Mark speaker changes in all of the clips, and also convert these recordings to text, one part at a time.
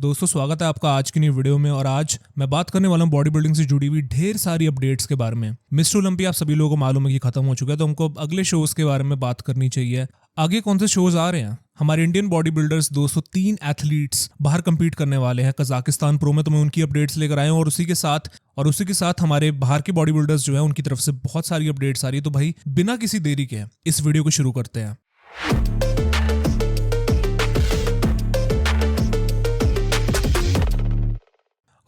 Speaker 1: दोस्तों स्वागत है आपका आज की नई वीडियो में। और आज मैं बात करने वाला हूँ बॉडी बिल्डिंग से जुड़ी हुई ढेर सारी अपडेट्स के बारे में। मिस्टर ओलंपिया आप सभी लोगों को मालूम है कि खत्म हो चुका है, तो हमको अब अगले शोज के बारे में बात करनी चाहिए। आगे कौन से शोज आ रहे हैं? हमारे इंडियन बॉडी बिल्डर्स 203 एथलीट्स बाहर कंपीट करने वाले हैं कजाकिस्तान प्रो में, तो मैं उनकी अपडेट्स लेकर आया हूँ। और उसी के साथ हमारे बाहर के बॉडी बिल्डर्स जो है उनकी तरफ से बहुत सारी अपडेट्स आ रही है। तो भाई बिना किसी देरी के इस वीडियो को शुरू करते हैं।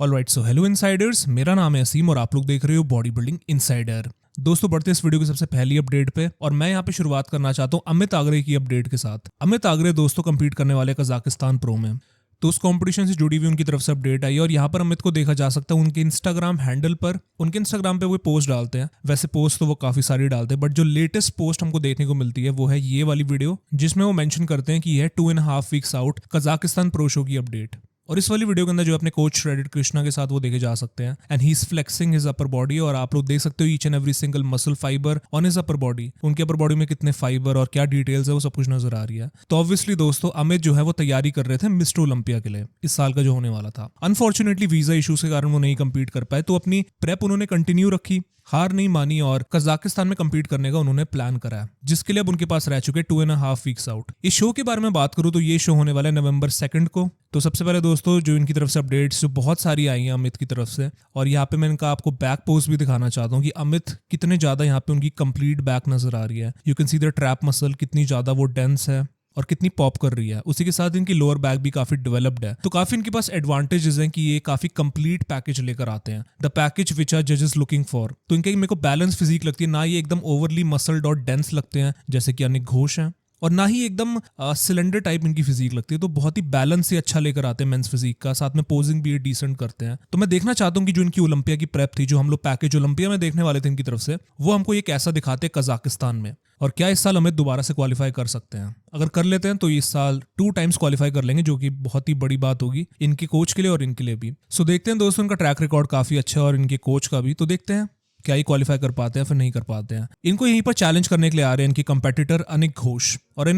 Speaker 1: ऑलराइट, सो हेलो इनसाइडर्स, मेरा नाम है असीम और आप लोग देख रहे हो बॉडी बिल्डिंग इनसाइडर। दोस्तों बढ़ते इस वीडियो की सबसे पहली अपडेट पे, और मैं यहाँ पे शुरुआत करना चाहता हूँ अमित आगरे की अपडेट के साथ। अमित आगरे दोस्तों कंपीट करने वाले कजाकिस्तान प्रो में, तो उस कंपटीशन से जुड़ी हुई उनकी तरफ से अपडेट आई। और यहाँ पर अमित को देखा जा सकता है उनके इंस्टाग्राम हैंडल पर, उनके इंस्टाग्राम पे वो पोस्ट डालते हैं। वैसे पोस्ट तो वो काफी सारी डालते हैं, बट जो लेटेस्ट पोस्ट हमको देखने को मिलती है वो है ये वाली वीडियो, जिसमें वो मेंशन करते हैं कि यह 2.5 weeks out Kazakhstan pro show की अपडेट। और इस वाली वीडियो के अंदर जो अपने कोच श्रेडिट कृष्णा के साथ वो देखे जा सकते हैं, and he is flexing his upper body. और आप लोग देख सकते हो each and every single muscle fibre on his upper body. उनके अपर बॉडी में कितने फाइबर और क्या डिटेल्स है वो सब कुछ नजर आ रही है। तो ऑब्वियसली दोस्तों अमित जो है वो तैयारी कर रहे थे मिस्टर ओलंपिया के लिए, इस साल का जो होने वाला था। अनफॉर्चुनेटली वीजा इश्यूज के कारण वो नहीं कंपीट कर पाए, तो अपनी प्रेप उन्होंने कंटिन्यू रखी, हार नहीं मानी और कजाकिस्तान में कंपीट करने का उन्होंने प्लान करा है, जिसके लिए अब उनके पास रह चुके 2.5 वीक्स आउट। इस शो के बारे में बात करूं तो ये शो होने वाला है November 2 को। तो सबसे पहले दोस्तों जो इनकी तरफ से अपडेट्स जो बहुत सारी आई हैं अमित की तरफ से, और यहाँ पे मैं इनका आपको बैक पोज भी दिखाना चाहता हूँ कि अमित कितने ज्यादा यहाँ पे उनकी कंप्लीट बैक नजर आ रही है। You can see the trap muscle कितनी ज्यादा वो डेंस है और कितनी पॉप कर रही है। उसी के साथ इनकी लोअर बैक भी काफी डेवलप्ड है, तो काफी इनके पास एडवांटेजेस हैं कि ये काफी कंप्लीट पैकेज लेकर आते हैं, द पैकेज विच आर जजेस लुकिंग फॉर। तो इनके मेरे को बैलेंस फिजिक लगती है, ना ये एकदम ओवरली मसल्ड और डेंस लगते हैं जैसे कि अनिक घोष हैं, और ना ही एकदम सिलेंडर टाइप इनकी फिजिक लगती है। तो बहुत ही बैलेंस से अच्छा लेकर आते हैं मेंस फिजिक का, साथ में पोजिंग भी डिसेंट करते हैं। तो मैं देखना चाहता हूँ कि जो इनकी ओलंपिया की प्रेप थी, जो हम लोग पैकेज ओलंपिया में देखने वाले थे इनकी तरफ से, वो हमको ये कैसा दिखाते हैं कजाकिस्तान में, और क्या इस साल अमित दोबारा से क्वालिफाई कर सकते हैं। अगर कर लेते हैं तो इस साल 2 टाइम्स क्वालिफाई कर लेंगे, जो कि बहुत ही बड़ी बात होगी इनके कोच के लिए और इनके लिए भी। सो देखते हैं दोस्तों, इनका ट्रैक रिकॉर्ड काफी अच्छा है और इनके कोच का भी, तो देखते हैं क्या ये क्वालिफाई कर पाते हैं फिर नहीं कर पाते हैं। इनको यहीं पर चैलेंज करने के लिए आ रहे हैं इनके कंपेटिटर अनिक घोष। और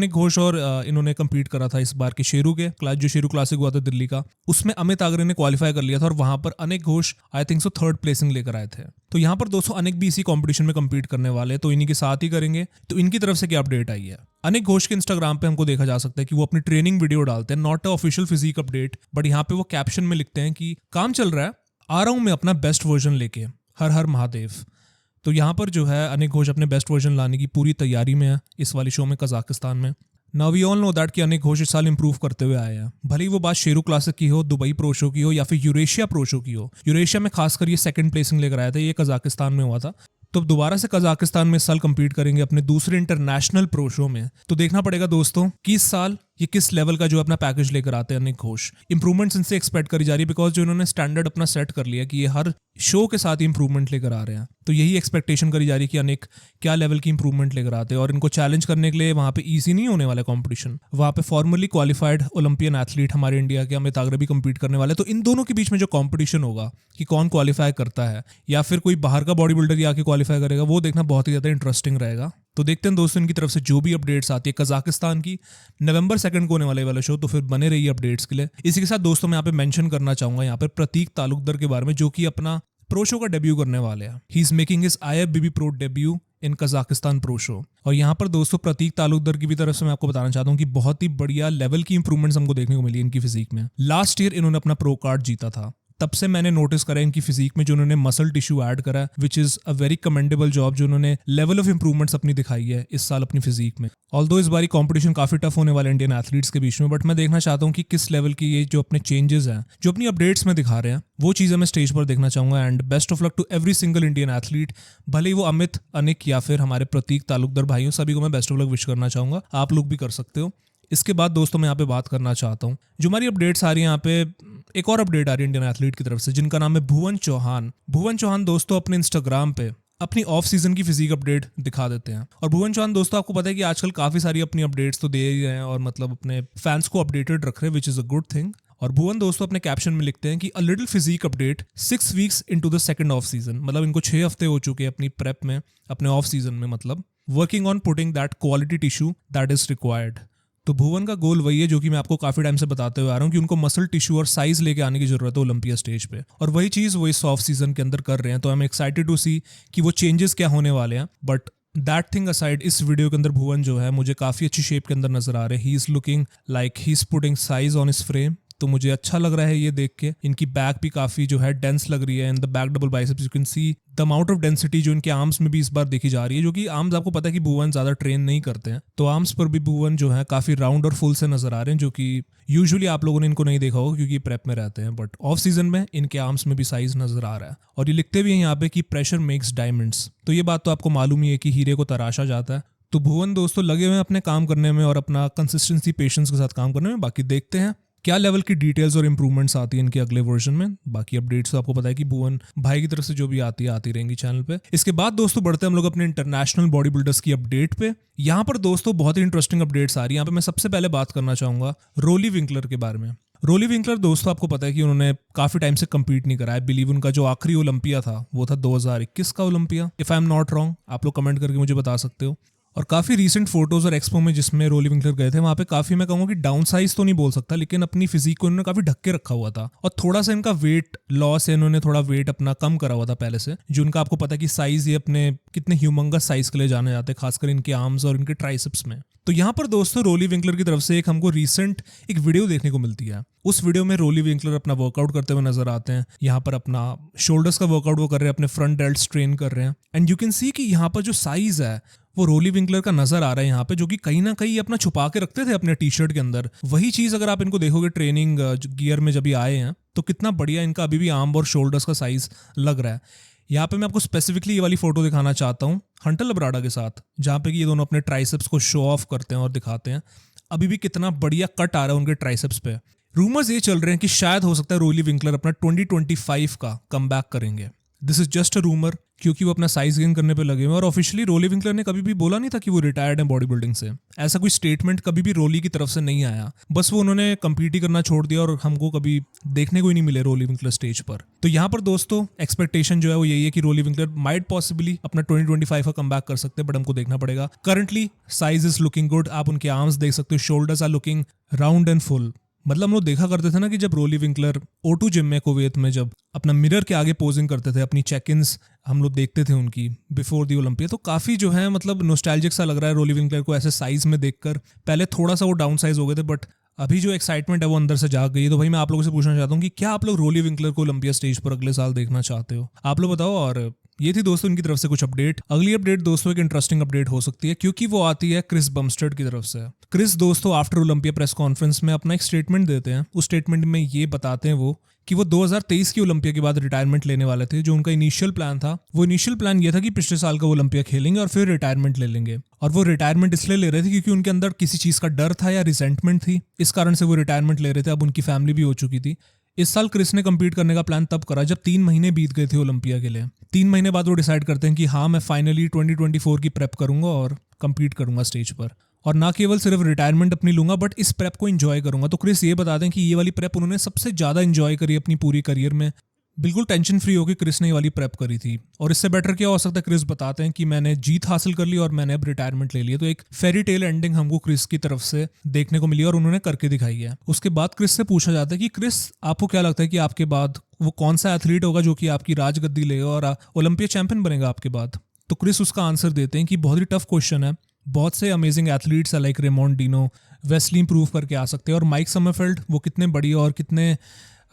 Speaker 1: इन्होंने कंपीट करा था इस बार के शेरू के क्लास, जो शेरू क्लासिक हुआ था दिल्ली का, उसमें अमित आगरे ने क्वालिफाई कर लिया था और वहां पर Anik Ghosh I think so 3rd placing लेकर आए थे। तो यहाँ पर दोस्तों अनिक भी इसी कॉम्पिटिशन में कंपीट करने वाले हैं, तो इन्हीं के साथ ही करेंगे। तो इनकी तरफ से क्या अपडेट आई है? अनिक घोष के इंस्टाग्राम पे हमको देखा जा सकता है कि वो अपनी ट्रेनिंग वीडियो डालते हैं, not a official physique update, but यहाँ पे वो कैप्शन में लिखते हैं कि काम चल रहा है, आ रहा हूं मैं अपना बेस्ट वर्जन लेके, हर हर महादेव। तो यहाँ पर जो है अनिक घोष अपने बेस्ट वर्जन लाने की पूरी तैयारी में है इस वाली शो में कजाकिस्तान में। Now we all know that कि अनिक घोष इस साल इंप्रूव करते हुए आए हैं, भले ही वो बात शेरू क्लासिक की हो, दुबई प्रो शो की हो, या फिर यूरेशिया प्रो शो की हो। यूरेशिया में खासकर ये 2nd प्लेसिंग लेकर आया था, ये कजाकिस्तान में हुआ था। तो दोबारा से कजाकिस्तान में इस साल कंपीट करेंगे अपने दूसरे इंटरनेशनल प्रो शो में। तो देखना पड़ेगा दोस्तों कि इस साल ये किस लेवल का जो अपना पैकेज लेकर आते हैं अनिक घोष। इंप्रूवमेंट्स इनसे एक्सपेक्ट करी जा रही है, बिकॉज जो इन्होंने स्टैंडर्ड अपना सेट कर लिया कि ये हर शो के साथ इंप्रूवमेंट लेकर आ रहे हैं, तो यही एक्सपेक्टेशन करी जा रही है कि अनिक क्या लेवल की इंप्रूवमेंट लेकर आते हैं। और इनको चैलेंज करने के लिए वहां पे ईजी नहीं होने वाला कॉम्पिटिशन, वहां पे फॉर्मली क्वालिफाइड ओलंपियन एथलीट हमारे इंडिया के अमित आगरे भी कंपीट करने वाले। तो इन दोनों के बीच में जो कॉम्पिटिशन होगा कि कौन क्वालिफाई करता है, या फिर कोई बाहर का बॉडी बिल्डर आके क्वालिफाई करेगा, वो देखना बहुत ही ज्यादा इंटरेस्टिंग रहेगा। तो देखते हैं दोस्तों इनकी तरफ से जो भी अपडेट्स आती है कजाकिस्तान की, November 2 को होने वाला शो, तो फिर बने रहिए अपडेट्स के लिए। इसी के साथ दोस्तों मैं यहाँ पे मेंशन करना चाहूंगा यहाँ पे प्रतीक तालुकदर के बारे में, जो कि अपना प्रो शो का डेब्यू करने वाले हैं। He is making his IFBB pro debut in Kazakhstan pro show. और यहाँ पर दोस्तों प्रतीक तालुकदर की भी तरफ से मैं आपको बताना चाहता हूँ कि बहुत ही बढ़िया लेवल की इंप्रूवमेंट्स हमको देखने को मिली इनकी फिजिक में। लास्ट ईयर इन्होंने अपना प्रो कार्ड जीता था, तब से मैंने नोटिस करा इनकी फिजिक में जो उन्होंने मसल टिश्यू ऐड करा, विच is a very commendable job, जो उन्होंने लेवल ऑफ इंप्रूवमेंट्स अपनी दिखाई है इस साल अपनी फिजिक में। ऑल्दो इस बारी कंपटीशन काफी टफ होने वाला है इंडियन एथलीट्स के बीच में, बट मैं देखना चाहता हूँ कि किस लेवल की ये जो अपने चेंजेस हैं, जो अपनी अपडेट्स में दिखा रहे हैं, वो चीजें मैं स्टेज पर देखना चाहूंगा। And best of luck to every single Indian athlete, भले ही वो अमित, अनिक या फिर हमारे प्रतीक तालुकदर भाइयों, सभी को मैं बेस्ट ऑफ लक विश करना चाहूंगा। आप लोग भी कर सकते हो। इसके बाद दोस्तों मैं यहाँ पे बात करना चाहता हूँ, जो हमारी अपडेट्स आ रही है यहाँ पे, एक और अपडेट आ रही है इंडियन एथलीट की तरफ से, जिनका नाम है भुवन चौहान। भुवन चौहान दोस्तों अपने इंस्टाग्राम पे अपनी ऑफ सीजन की फिजिक अपडेट दिखा देते हैं। और भुवन चौहान दोस्तों आपको पता है कि आजकल काफी सारी अपनी अपडेट्स तो दे ही रहे हैं और मतलब अपने फैंस को अपडेटेड रख रहे हैं, which is a good thing. और भुवन दोस्तों अपने कैप्शन में लिखते हैं कि a little physique update 6 weeks into the second of season, मतलब इनको 6 हफ्ते हो चुके हैं अपनी प्रेप में, अपने ऑफ सीजन में, मतलब working on putting that quality tissue that is required. तो भुवन का गोल वही है जो कि मैं आपको काफी टाइम से बताते हुए आ रहा हूँ कि उनको मसल टिश्यू और साइज लेके आने की जरूरत है ओलंपिया स्टेज पे, और वही चीज वो इस ऑफ सीजन के अंदर कर रहे हैं। तो आई एम एक्साइटेड टू सी कि वो चेंजेस क्या होने वाले हैं। बट दैट थिंग असाइड, इस वीडियो के अंदर भुवन जो है मुझे काफी अच्छी शेप के अंदर नजर आ रहे हैं। He is looking like he is putting size on his frame. तो मुझे अच्छा लग रहा है ये देख के। इनकी बैक भी काफी जो है डेंस लग रही है। In the back double biceps you can see the amount of density जो इनके आर्म्स में भी इस बार देखी जा रही है, जो कि आर्म्स आपको पता है कि भुवन ज्यादा ट्रेन नहीं करते हैं, तो आर्म्स पर भी भुवन जो है काफी राउंड और फुल से नजर आ रहे हैं, जो कि यूजुअली आप लोगों ने इनको नहीं देखा होगा क्योंकि प्रेप में रहते हैं। बट ऑफ सीजन में इनके आर्म्स में भी साइज नजर आ रहा है। और ये लिखते भी हैं यहाँ पे कि प्रेशर मेक्स डायमंड्स। तो ये बात तो आपको मालूम ही है कि हीरे को तराशा जाता है। तो भुवन दोस्तों लगे हुए हैं अपने काम करने में और अपना कंसिस्टेंसी पेशेंस के साथ काम करने में। बाकी देखते हैं क्या लेवल की डिटेल्स और इंप्रूवमेंट्स आती है इनके अगले वर्जन में। बाकी अपडेट्स तो आपको पता है कि भुवन भाई की तरफ से जो भी आती रहेंगी चैनल पे। इसके बाद दोस्तों बढ़ते हैं हम लोग अपने इंटरनेशनल बॉडी बिल्डर्स की अपडेट पे। यहाँ पर दोस्तों बहुत ही इंटरेस्टिंग अपडेट्स आ रही है। यहाँ पे मैं सबसे पहले बात करना चाहूंगा रोली विंकलर के बारे में। रोली विंकलर दोस्तों आपको पता है कि उन्होंने काफी टाइम से compete नहीं करा है। बिलीव उनका जो आखिरी ओलंपिया था वो था 2021 का Olympia, if I am not wrong. आप लोग कमेंट करके मुझे बता सकते हो। और काफी रीसेंट फोटोज और एक्सपो में जिसमें रोली विंकलर गए थे, वहां पे काफी, मैं कहूंगा कि डाउन साइज तो नहीं बोल सकता, लेकिन अपनी फिजिक को इन्होंने काफी ढक के रखा हुआ था। और थोड़ा सा इनका वेट लॉस है, इन्होंने थोड़ा वेट अपना कम करा हुआ था पहले से। जो उनका आपको पता है कि साइज ये अपने कितने ह्यूमंगस साइज के लिए जाने जाते हैं, खासकर इनके आर्म्स और इनके ट्राइसेप्स में। तो यहाँ पर दोस्तों रोली विंकलर की तरफ से एक हमको रीसेंट एक वीडियो देखने को मिलती है। उस वीडियो में रोली विंकलर अपना वर्कआउट करते हुए नजर आते हैं। यहाँ पर अपना शोल्डर्स का वर्कआउट वो कर रहे हैं, अपने फ्रंट डेल्ट्स ट्रेन कर रहे हैं। एंड यू कैन सी कि यहाँ पर जो साइज है वो रोली विंकलर का नजर आ रहा है यहाँ पे, जो कि कहीं ना कहीं अपना छुपा के रखते थे अपने टी शर्ट के अंदर। वही चीज अगर आप इनको देखोगे ट्रेनिंग गियर में जब भी आए हैं, तो कितना बढ़िया इनका अभी भी आर्म और शोल्डर्स का साइज लग रहा है। यहाँ पे मैं आपको स्पेसिफिकली ये वाली फोटो दिखाना चाहता हूँ हंटर लब्राडा के साथ, जहाँ पे कि ये दोनों अपने ट्राइसेप्स को शो ऑफ करते हैं और दिखाते हैं। अभी भी कितना बढ़िया कट आ रहा है उनके ट्राइसेप्स पे। रूमर्स ये चल रहे हैं कि शायद हो सकता है रोली विंकलर अपना 2025 का कमबैक करेंगे। This is just a rumour, क्योंकि वो अपना साइज गेन करने पे लगे हुए हैं। और ऑफिशियली रोली विंकलर ने कभी भी बोला नहीं था कि वो रिटायर्ड है बॉडी बिल्डिंग से। ऐसा कोई स्टेटमेंट कभी भी रोली की तरफ से नहीं आया। बस वो उन्होंने कंपीट ही करना छोड़ दिया और हमको कभी देखने को ही नहीं मिले रोली विंकलर स्टेज पर। तो यहाँ पर दोस्तों एक्सपेक्टेशन जो है वो यही है कि रोली विंकलर माइट पॉसिबली अपना 2025 का कमबैक कर सकते हैं, बट हमको देखना पड़ेगा। Currently size is looking good. आप उनके आर्म्स देख सकते हो, shoulders are looking round and full. मतलब हम लोग देखा करते थे ना कि जब रोली विंकलर O2 जिम में कुवैत में जब अपना मिरर के आगे पोजिंग करते थे, अपनी चेक इन्स हम लोग देखते थे उनकी बिफोर दी ओलंपिया, तो काफी जो है मतलब नोस्टैल्जिक सा लग रहा है रोली विंकलर को ऐसे साइज में देखकर। पहले थोड़ा सा वो डाउन साइज हो गए थे, बट अभी जो एक्साइटमेंट है वो अंदर से जाग गई है। तो भाई मैं आप लोगों से पूछना चाहता हूँ कि क्या आप लोग रोली विंकलर को ओलंपिया स्टेज पर अगले साल देखना चाहते हो? आप लोग बताओ। और ये थी दोस्तों इनकी तरफ से कुछ अपडेट। अगली अपडेट दोस्तों एक इंटरेस्टिंग अपडेट हो सकती है, क्योंकि वो आती है क्रिस बमस्टेड की तरफ से। क्रिस दोस्तों आफ्टर ओलंपिया प्रेस कॉन्फ्रेंस में अपना एक स्टेटमेंट देते हैं। उस स्टेटमेंट में ये बताते हैं वो कि वो 2023 की ओलंपिया के बाद रिटायरमेंट लेने वाले थे। जो उनका इनिशियल प्लान था, वो इनिशियल प्लान ये था कि पिछले साल का ओलंपिया खेलेंगे और फिर रिटायरमेंट ले लेंगे। और वो रिटायरमेंट इसलिए ले रहे थे क्योंकि उनके अंदर किसी चीज का डर था या रिजेंटमेंट थी, इस कारण से वो रिटायरमेंट ले रहे थे। अब उनकी फैमिली भी हो चुकी थी। इस साल क्रिस ने कंपीट करने का प्लान तब करा जब 3 महीने बीत गए थे ओलंपिया के लिए। 3 महीने बाद वो डिसाइड करते हैं कि हाँ मैं फाइनली 2024 की प्रेप करूंगा और कंपीट करूंगा स्टेज पर। और ना केवल सिर्फ रिटायरमेंट अपनी लूंगा, बट इस प्रेप को एंजॉय करूंगा। तो क्रिस ये बताते हैं कि ये वाली प्रेप उन्होंने सबसे ज्यादा एंजॉय करी अपनी पूरी करियर में। बिल्कुल टेंशन फ्री होकर क्रिस ने ये वाली प्रेप करी थी। और इससे बेटर क्या हो सकता है? क्रिस बताते हैं कि मैंने जीत हासिल कर ली और मैंने अब रिटायरमेंट ले लिया। तो एक फेरी टेल एंडिंग हमको क्रिस की तरफ से देखने को मिली और उन्होंने करके दिखाई है। उसके बाद क्रिस से पूछा जाता है कि क्रिस आपको क्या लगता है कि आपके बाद वो कौन सा एथलीट होगा जो कि आपकी राजगद्दी लेगा और ओलंपिया चैंपियन बनेगा आपके बाद? तो क्रिस उसका आंसर देते हैं कि बहुत ही टफ क्वेश्चन है। बहुत से अमेजिंग एथलीट्स है like Raymond Dino, Wesley improve करके आ सकते हैं, और माइक समरफेल्ड वो कितने बढ़िया और कितने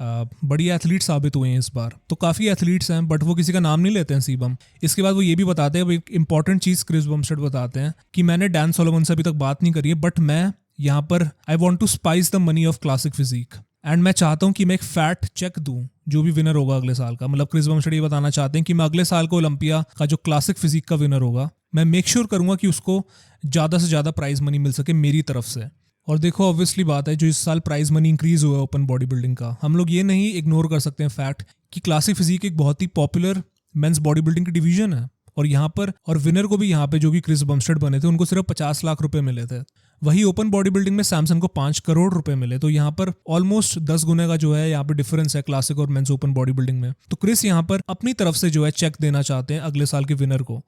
Speaker 1: बढ़िया एथलीट साबित हुए हैं इस बार। तो काफ़ी एथलीट्स हैं, बट वो किसी का नाम नहीं लेते हैं सीबम। इसके बाद वो ये भी बताते हैं, एक इंपॉर्टेंट चीज़ क्रिस बमस्टेड बताते हैं कि मैंने डैन सोलोमन से अभी तक बात नहीं करी है, बट मैं यहाँ पर I want to spice the money of classic physique and मैं चाहता हूँ कि मैं एक फैट चेक दूँ जो भी विनर होगा अगले साल का। मतलब क्रिस बमस्टेड ये बताना चाहते हैं कि मैं अगले साल को ओलंपिया का जो क्लासिक फिजिक का विनर होगा, मैं मेक श्योर करूंगा कि उसको ज़्यादा से ज़्यादा प्राइज मनी मिल सके मेरी तरफ से। और देखो ऑब्वियसली बात है, जो इस साल प्राइज मनी इंक्रीज हुआ है ओपन बॉडी बिल्डिंग का, हम लोग ये नहीं इग्नोर कर सकते हैं फैक्ट कि क्लासिक फिजिक एक बहुत ही पॉपुलर मेंस बॉडी बिल्डिंग की डिवीजन है। और यहाँ पर और विनर को भी यहाँ पे जो कि क्रिस बमस्टेड बने थे उनको सिर्फ 50 लाख रुपए मिले थे। वही ओपन बॉडी बिल्डिंग में सैमसन को 5 करोड़ रुपए मिले। तो यहाँ पर ऑलमोस्ट 10 गुने का जो है यहाँ पे डिफरेंस है क्लासिक और मेंस ओपन बॉडी बिल्डिंग में। तो क्रिस यहाँ पर अपनी तरफ से जो है चेक देना चाहते हैं अगले साल के विनर को।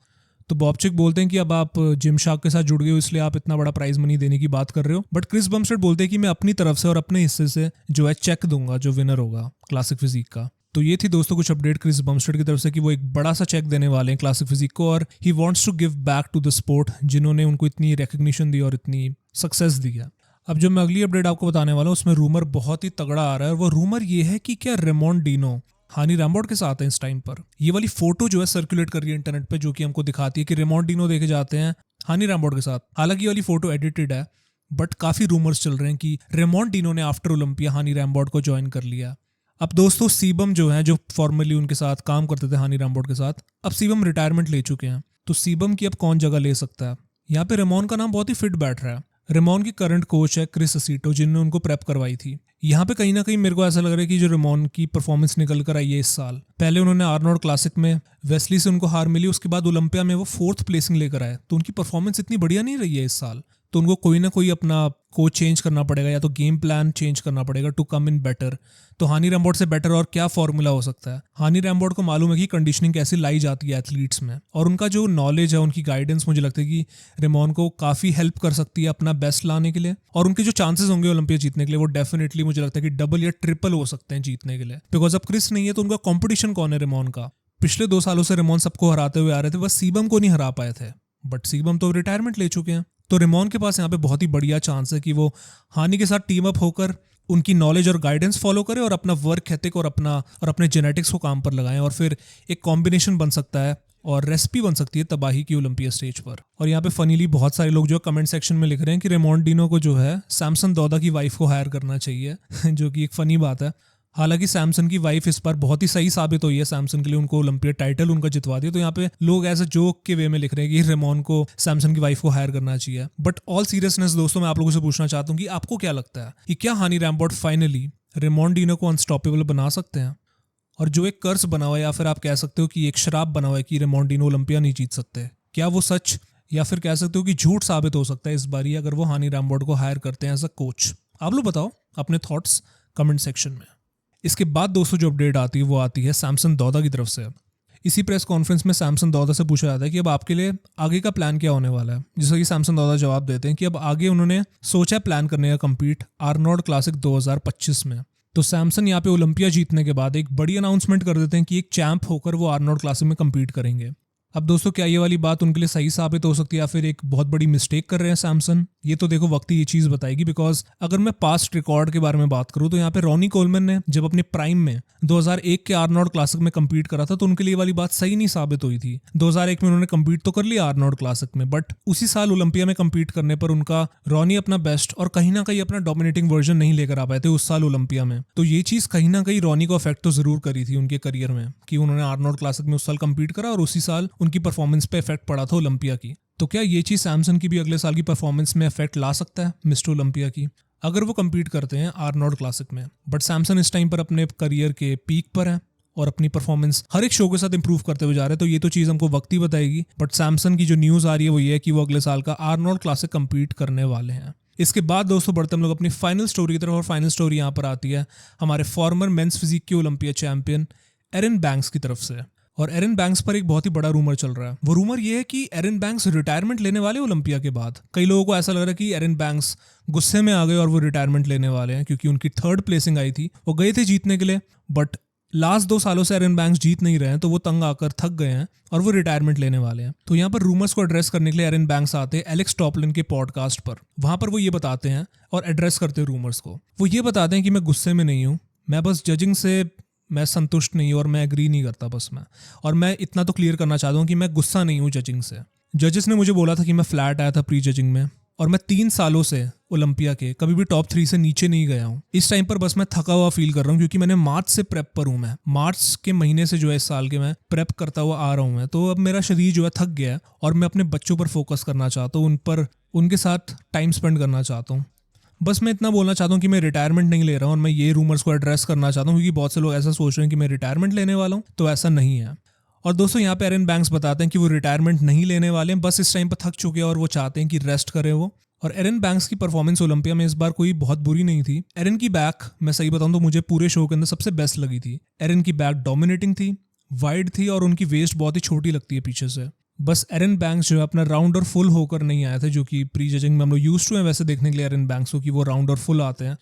Speaker 1: तो बॉबचिक बोलते हैं कि अब आप जिम शार्क के साथ जुड़ गए हो इसलिए आप इतना बड़ा प्राइज मनी देने की बात कर रहे हो। बट क्रिस बमस्टेड बोलते हैं कि मैं अपनी तरफ से और अपने हिस्से से जो है चेक दूंगा जो विनर होगा क्लासिक फिजिक का। तो ये थी दोस्तों कुछ अपडेट क्रिस बमस्टेड की तरफ से कि वो एक बड़ा सा चेक देने वाले हैं क्लासिक फिजिक को, और he wants to give back to the sport जिन्होंने उनको इतनी रिकग्निशन दी और इतनी सक्सेस दी है। अब जो मैं अगली अपडेट आपको बताने वाला हूँ उसमें रूमर बहुत ही तगड़ा आ रहा है, और वो रूमर ये है कि क्या रेमोंड डिनो हानी रैम्बोर्ट के साथ है इस टाइम पर। ये वाली फोटो जो है सर्कुलेट कर रही है इंटरनेट पे, जो कि हमको दिखाती है कि रेमोंड डिनो देखे जाते हैं हानी रैम्बोर्ट के साथ। हालांकि ये वाली फोटो एडिटेड है, बट काफी रूमर्स चल रहे हैं कि रेमोंड डिनो ने आफ्टर ओलंपिया हानी रैम्बोर्ट को ज्वाइन कर लिया। अब दोस्तों सीबम जो है, जो फॉर्मली उनके साथ काम करते थे हानी रैम्बोर्ट के साथ, अब सीबम रिटायरमेंट ले चुके हैं। तो सीबम की अब कौन जगह ले सकता है? यहाँ पे रेमोन का नाम बहुत ही फिट बैठ रहा है। रेमोन की करंट कोच है क्रिस असीटो, जिन्होंने उनको प्रेप करवाई थी। यहाँ पे कहीं ना कहीं मेरे को ऐसा लग रहा है कि जो रेमोन की परफॉर्मेंस निकल कर आई है इस साल, पहले उन्होंने आर्नोल्ड क्लासिक में वेस्ली से उनको हार मिली, उसके बाद ओलंपिया में वो 4th प्लेसिंग लेकर आए, तो उनकी परफॉर्मेंस इतनी बढ़िया नहीं रही है इस साल। तो उनको कोई ना कोई अपना कोच चेंज करना पड़ेगा, या तो गेम प्लान चेंज करना पड़ेगा टू कम इन बेटर। तो हानी रैम्बोर्ट से बेटर और क्या फॉर्मूला हो सकता है? हानी रैम्बोर्ट को मालूम है कि कंडीशनिंग कैसे लाई जाती है एथलीट्स में, और उनका जो नॉलेज है, उनकी गाइडेंस मुझे लगता है कि रेमोन को काफी हेल्प कर सकती है अपना बेस्ट लाने के लिए। और उनके जो चांसेस होंगे ओलंपिया जीतने के लिए वो डेफिनेटली मुझे लगता है कि डबल या ट्रिपल हो सकते हैं जीतने के लिए। बिकॉज अब क्रिस नहीं है तो उनका कॉम्पिटिशन कौन है रेमोन का? पिछले 2 सालों से रेमोन सबको हराते हुए आ रहे थे, बस सीबम को नहीं हरा पाए थे। बट सीबम तो रिटायरमेंट ले चुके हैं, तो रेमोन के पास यहाँ पे बहुत ही बढ़िया चांस है कि वो हानी के साथ टीम अप होकर उनकी नॉलेज और गाइडेंस फॉलो करें और अपना वर्क एथिक और अपने जेनेटिक्स को काम पर लगाएं, और फिर एक कॉम्बिनेशन बन सकता है और रेसिपी बन सकती है तबाही की ओलंपिया स्टेज पर। और यहाँ पे फनीली बहुत सारे लोग जो कमेंट सेक्शन में लिख रहे हैं कि रेमोंड डिनो को जो है सैमसन दौदा की वाइफ को हायर करना चाहिए जो कि एक फनी बात है। हालांकि सैमसन की वाइफ इस बार बहुत ही सही साबित हुई है सैमसन के लिए, उनको ओलंपिया टाइटल उनका जितवा दिया। तो यहाँ पे लोग ऐसे जोक के वे में लिख रहे हैं कि रेमोन को सैमसन की वाइफ को हायर करना चाहिए। बट ऑल सीरियसनेस दोस्तों, मैं आप लोगों से पूछना चाहता हूँ कि आपको क्या लगता है कि क्या हानी रैम्बोर्ट फाइनली रेमोंड डिनो को अनस्टॉपेबल बना सकते हैं? और जो एक कर्स बना हुआ है, या फिर आप कह सकते हो कि एक शराब बना हुआ है कि रेमोंड डिनो ओलंपिया नहीं जीत सकते, क्या वो सच या फिर कह सकते हो कि झूठ साबित हो सकता है इस बार अगर वो हानी रैम्बोर्ट को हायर करते हैं एज अ कोच? आप लोग बताओ अपने थॉट्स कमेंट सेक्शन में। इसके बाद दोस्तों जो अपडेट आती है वो आती है सैमसन दौदा की तरफ से। इसी प्रेस कॉन्फ्रेंस में सैमसन दौदा से पूछा जाता है कि अब आपके लिए आगे का प्लान क्या होने वाला है, जिसका कि सैमसन दौदा जवाब देते हैं कि अब आगे उन्होंने सोचा प्लान करने का कम्पीट आर्नोल्ड क्लासिक 2025 में। तो सैमसन यहाँ पे ओलंपिया जीतने के बाद एक बड़ी अनाउंसमेंट कर देते हैं कि एक चैंप होकर वो आर्नोल्ड क्लासिक में कम्पीट करेंगे। अब दोस्तों क्या ये वाली बात उनके लिए सही साबित हो सकती है या फिर एक बहुत बड़ी मिस्टेक कर रहे हैं सैमसन? ये तो देखो वक्त ही ये चीज बताएगी। बिकॉज अगर मैं पास्ट रिकॉर्ड के बारे में बात करूं तो यहाँ पे रॉनी कोलमैन ने जब अपने प्राइम में 2001 के आर्नोल्ड क्लासिक में कम्पीट करा था तो उनके लिए वाली बात सही नहीं साबित हुई थी। 2001 में उन्होंने कम्पीट तो कर लिया आर्नोल्ड क्लासिक में, बट उसी साल ओलंपिया में कम्पीट करने पर उनका रॉनी अपना बेस्ट और कहीं ना कहीं अपना डोमिनेटिंग वर्जन नहीं लेकर आ पाए थे उस साल ओलंपिया में। तो ये चीज कहीं ना कहीं रॉनी को अफेक्ट तो जरूर करी थी उनके करियर में कि उन्होंने आर्नोल्ड क्लासिक में उस साल कम्पीट करा और उसी साल उनकी परफॉर्मेंस पे इफेक्ट पड़ा था ओलंपिया की। तो क्या ये चीज सैमसन की भी अगले साल की परफॉर्मेंस में इफेक्ट ला सकता है मिस्टर ओलंपिया की, अगर वो कम्पीट करते हैं आर्नोल्ड क्लासिक में? बट सैमसन इस टाइम पर अपने करियर के पीक पर है और अपनी परफॉर्मेंस हर एक शो के साथ इंप्रूव करते हुए जा रहे हैं, तो ये तो चीज हमको वक्त ही बताएगी। बट सैमसन की जो न्यूज आ रही है वो ये है कि वो अगले साल का आर्नोल्ड क्लासिक कम्पीट करने वाले हैं। इसके बाद दोस्तों बढ़ते हम लोग अपनी फाइनल स्टोरी की तरफ, और फाइनल स्टोरी यहाँ पर आती है हमारे फॉर्मर मेंस फिजिक के ओलंपिया चैंपियन एरन बैंक्स की तरफ से। और एरन बैंक्स पर एक बहुत ही बड़ा रूमर चल रहा है। वो रूमर ये है कि एरन बैंक्स रिटायरमेंट लेने वाले ओलंपिया के बाद। कई लोगों को ऐसा लग रहा है कि एरन बैंक्स गुस्से में आ गए और वो रिटायरमेंट लेने वाले हैं, क्योंकि उनकी 3rd प्लेसिंग आई थी, वो गए थे जीतने के लिए, बट लास्ट 2 सालों से एरन बैंक्स जीत नहीं रहे हैं, तो वो तंग आकर थक गए हैं और वो रिटायरमेंट लेने वाले हैं। तो यहाँ पर रूमर्स को एड्रेस करने के लिए एरन बैंक्स आते हैं एलेक्स टॉपलिन के पॉडकास्ट पर। वहां पर वो ये बताते हैं और एड्रेस करते हैं रूमर्स को। वो ये बताते हैं कि मैं गुस्से में नहीं हूँ, मैं बस जजिंग से मैं संतुष्ट नहीं हूँ और मैं एग्री नहीं करता बस मैं। और मैं इतना तो क्लियर करना चाहता हूँ कि मैं गुस्सा नहीं हूँ जजिंग से। जजेस ने मुझे बोला था कि मैं फ्लैट आया था प्री जजिंग में, और मैं 3 सालों से ओलंपिया के कभी भी टॉप 3 से नीचे नहीं गया हूँ। इस टाइम पर बस मैं थका हुआ फील कर रहा हूँ, क्योंकि मैंने मार्च से प्रेप पर हूँ। मैं मार्च के महीने से जो है इस साल के मैं प्रेप करता हुआ आ रहा हूँ मैं। तो अब मेरा शरीर जो है थक गया है और मैं अपने बच्चों पर फोकस करना चाहता हूँ, उनके साथ टाइम स्पेंड करना चाहता हूँ। बस मैं इतना बोलना चाहता हूँ कि मैं रिटायरमेंट नहीं ले रहा हूँ, और मैं ये रूमर्स को एड्रेस करना चाहता हूँ, क्योंकि बहुत से लोग ऐसा सोच रहे हैं कि मैं रिटायरमेंट लेने वाला हूँ, तो ऐसा नहीं है। और दोस्तों यहाँ पे एरन बैंक्स बताते हैं कि वो रिटायरमेंट नहीं लेने वाले हैं, बस इस टाइम पर थक चुके हैं और वो चाहते हैं कि रेस्ट करें वो। और एरन बैंक्स की परफॉर्मेंस ओलंपिया में इस बार कोई बहुत बुरी नहीं थी। एरन की बैक मैं सही बताऊँ तो मुझे पूरे शो के अंदर सबसे बेस्ट लगी थी। एरन की बैक डोमिनेटिंग थी, वाइड थी, और उनकी वेस्ट बहुत ही छोटी लगती है पीछे से। बस एरन बैंक्स जो है अपना राउंड और फुल होकर नहीं आए थे, जो कि प्री जजिंग में हम लोग यूज टू हैं वैसे देखने के लिए एरन बैंक्स को कि वो राउंड और फुल आते हैं।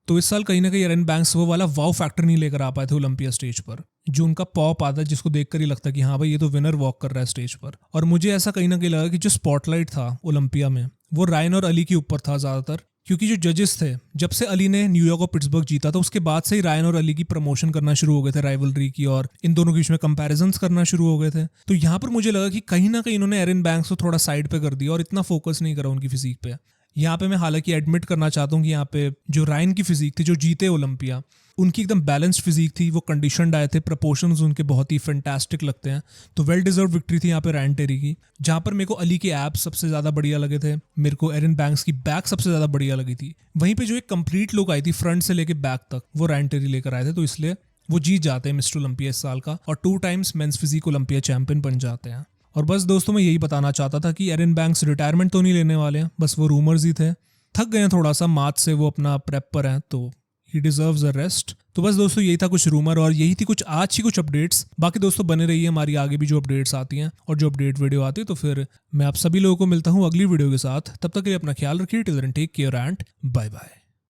Speaker 1: तो इस साल कहीं ना कहीं एरन बैंक्स वो वाला वाव फैक्टर नहीं लेकर आ पाए थे ओलंपिया स्टेज पर, जो उनका पॉप आता है जिसको देखकर ही लगता है कि हाँ भाई ये तो विनर वॉक कर रहा है स्टेज पर। और मुझे ऐसा कहीं ना कहीं लगा कि जो स्पॉटलाइट था ओलंपिया में वो रायन और अली के ऊपर था ज़्यादातर, क्योंकि जो जजेस थे, जब से अली ने न्यूयॉर्क और पिट्सबर्ग जीता था उसके बाद से ही रायन और अली की प्रमोशन करना शुरू हो गए थे, राइवलरी की, और इन दोनों के बीच में कंपैरिजंस करना शुरू हो गए थे। तो यहाँ पर मुझे लगा कि कहीं ना कहीं इन्होंने एरन बैंक्स को थोड़ा साइड पे कर दिया और इतना फोकस नहीं करा उनकी फिजिक पे। यहाँ पे मैं हालांकि एडमिट करना चाहता हूँ कि यहाँ पे जो रायन की फिजिक थी, जो जीते ओलंपिया, उनकी एकदम बैलेंस्ड फिजिक थी, वो कंडीशनड आए थे, प्रपोर्शंस उनके बहुत ही फैंटास्टिक लगते हैं। तो वेल डिजर्व विक्ट्री थी यहाँ पे रायन टेरी की। जहाँ पर मेरे को अली के एब्स सबसे ज़्यादा बढ़िया लगे थे, मेरे को एरन बैंक्स की बैक सबसे ज़्यादा बढ़िया लगी थी। वहीं पे जो एक कंप्लीट लुक आई थी फ्रंट से लेके बैक तक, वो रायन टेरी लेकर आए थे, तो इसलिए वो जीत जाते हैं मिस्टर ओलंपिया इस साल का और 2 times men's physique Olympia champion बन जाते हैं। और बस दोस्तों मैं यही बताना चाहता था कि एरन बैंक्स रिटायरमेंट तो नहीं लेने वाले हैं, बस वो रूमर्स ही थे। थक गए हैं थोड़ा सा मार्च से, वो अपना प्रेप पर हैं, तो ही डिजर्व्स अ रेस्ट। तो बस दोस्तों यही था कुछ रूमर और यही थी कुछ आज की कुछ अपडेट्स। बाकी दोस्तों बने रहिए, हमारी आगे भी जो अपडेट्स आती हैं और जो अपडेट वीडियो आती है। तो फिर मैं आप सभी लोगों को मिलता हूँ अगली वीडियो के साथ। तब तक के लिए अपना ख्याल रखिए। Till then take care and bye bye.